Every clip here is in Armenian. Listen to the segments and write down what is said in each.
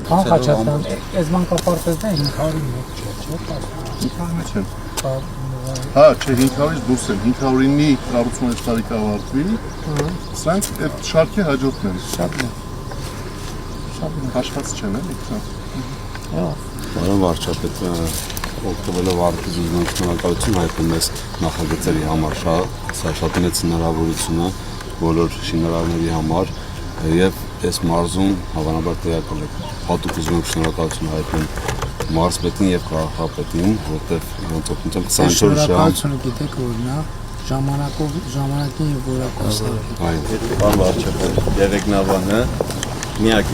Хан Խաչատրյան, այս մանկապարտեզն է 501 չէ։ Հա, չէ 500-ից դուրս են, 509-ի կառուցումից տարիքը ավարտվի, սրանք այդ շարքի հաջորդն են։ Շատ լավ։ Հաշված չեն, էլի։ Պարոն վարչապետ, օգտվելով արդյունքի շնորհակալություն հայտնում ես նախագծերի համար, սա շատ մեծ հնարավորություն է բոլոր շինարարների համար եւ այս մարզում հավանաբար տեղակալ եք։ Հատուկ ուզում եմ շնորհակալություն հայտնել մարզպետին եւ քաղաքապետին, որտեղ իրենց օգնությամբ 24 ժամ շնորհակալությունը գիտեք որն է, ժամանակին եւ որակով։ Այո, Պարոն վարչապետ, Երեգնավանը միակ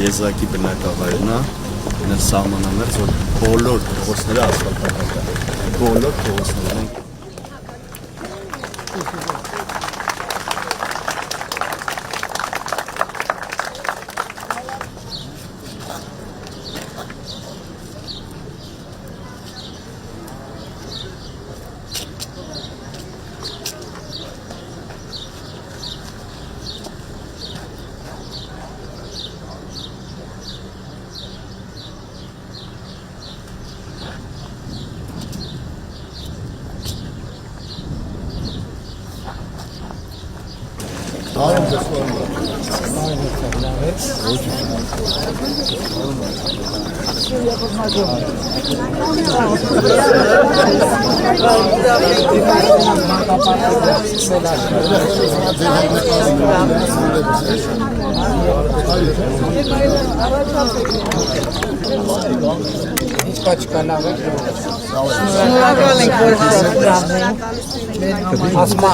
եզակի բնակավայրն է, այնպես սահմանամերձ, որ բոլոր փողոցները ասֆալտակական են, բոլոր փողոցներն են։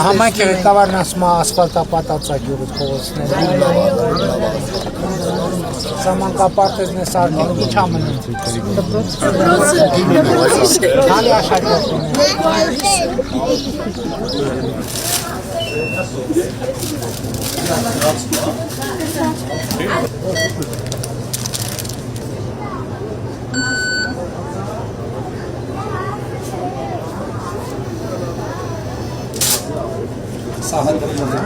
Համայնքի ղեկավարն ասում է ասֆալտապատած է գյուղի փողոցները։ Սա մանկապարտեզն է սարքել, ինչ ա մնում։ Քանի աշակերտ ունի։ Սա հանդրվում է։